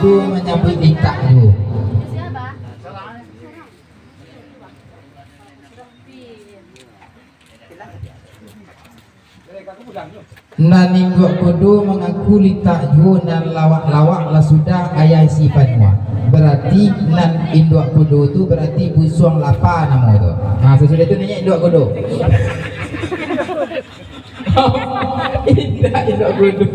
kudu menyambut itak tu. Nani gua kudu mengaku litak ju dan lawak-lawak lah sudah ayah sifatnya. Berarti nan induk kudu tu berarti busuang lapa nama tu. Nah sesudah tu nanya induk kudu. Indah induk kudu.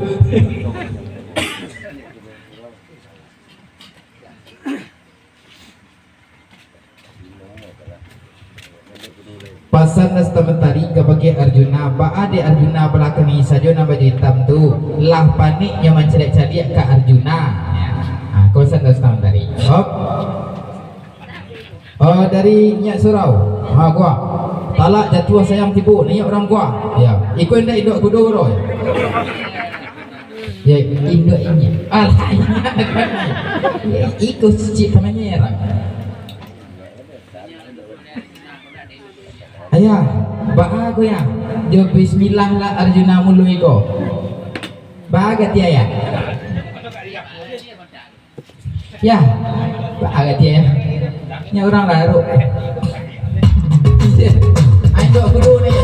Pasal nasta mentari kebagai Arjuna, baade Arjuna belakang saja nama hitam tu, lah paniknya mencelik-celik ke Arjuna. Kawasan nasta mentari. Oh dari Nyak Surau. Gua. Talak jatuh sayang tipu, ni orang gua. Ya, ikut ndak induk kudu roy. Ya, induk ini. Alah, ikut cicit namanya. Ayah, bahagia ya. Jo bismillah lah Arjuna mulu iko. Bahagia dia ya. Ya, bahagia dia ya. Nya orang lalu. Ayo kudu nih.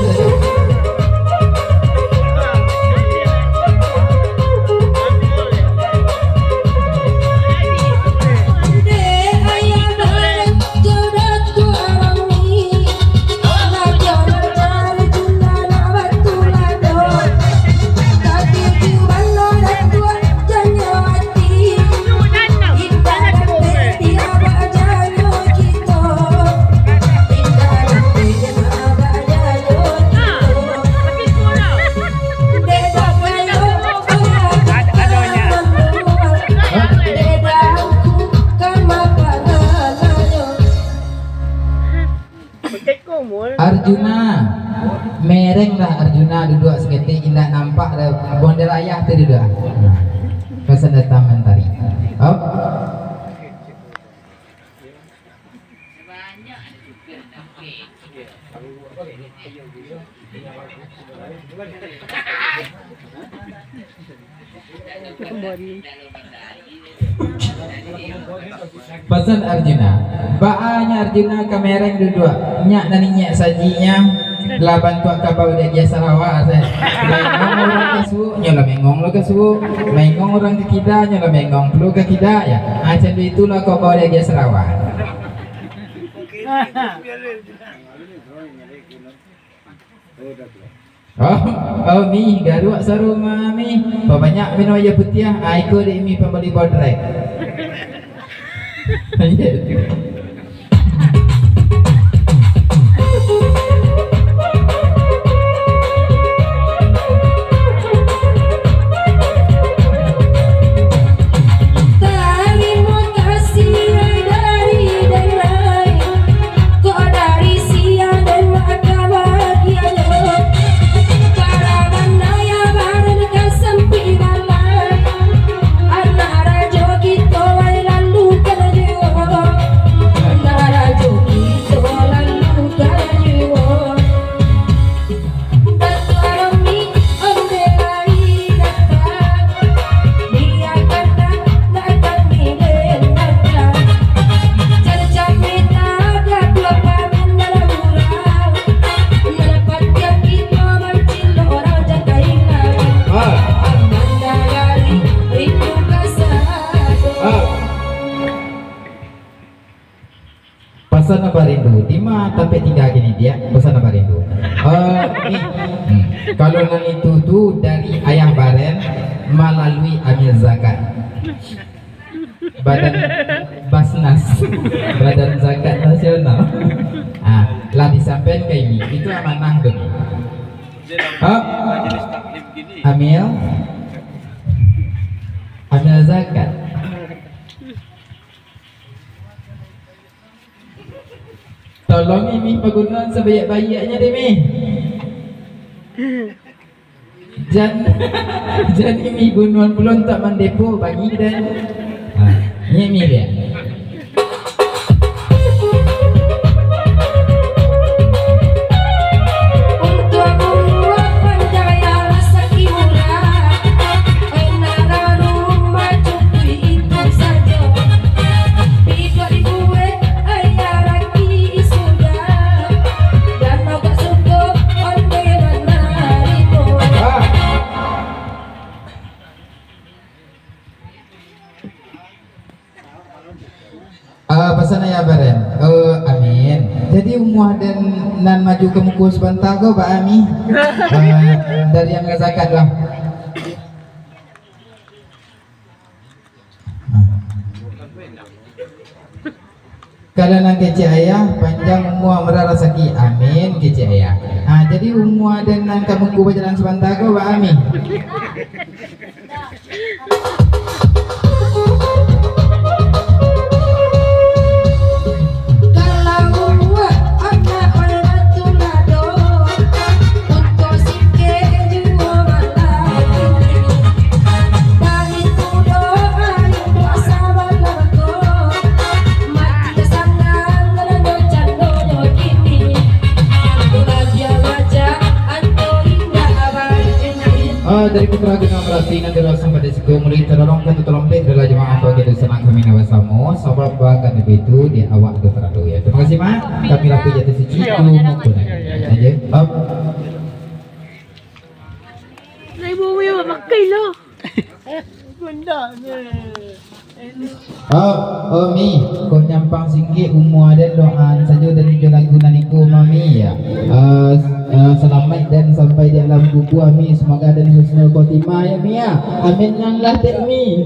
Arjuna mereng lah Arjuna duduk seketik indah nampak dah bondel ayah tu duduk. Kesan datang mentari. Op. Pesan Arjuna, baanya Arjuna kamereng duduk, nyak dan nyak sajinya, lah bantu kabau dia Sarawak. Mengong orang kesu, nyola mengong lo kesu, mengong orang ke kita, nyola mengong perlu ke kita ya. Macam itulah kau bawa dia Sarawak. Oh mi garuk saru mami, banyak minum air putih. Aku dek mi pembeli bodrek. Pesan apa rindu? Dima tapi tinggal gini dia. Pesan apa rindu? Kalau nang itu tuh dari ayah Baren melalui amil zakat. Badan Basnas, Badan Zakat Nasional. Lah disampaikan ke ini. Itu amanah tuh. Amil zakat. Tolong ini penggunaan sebaik-baiknya deh mi. Jan ini gunungan belum tak mendepo bagi dan ini mi dia. Pesan ayah baren. Amin. Jadi umuah dan nan maju ke muku sebentar go Pak Ami. Dari yang zakat lah. Kalau nang kece ayah panjang umuah merara saki. Amin kece ayah. Jadi umuah dan nan kamu ku berjalan sebentar go Pak Ami. Dari putra genap berarti nanti langsung pada siku mulai terorong kan terlompet adalah jemaah bagi senang kami nawasamu sebab bahkan itu di awak itu terlalu ya. Terima kasih mak. Kami rapi jatuh siji dulu maupun aja. Ibu ibu makai lah. Benda ni. Mi, kau nyampang singgih umur dan doaan saja dari lagu naniku mami ya. Selamat dan sampai di alam kubur Mi, semoga dan husnul khotimah ya Mi ya. Amin yang lah Mi.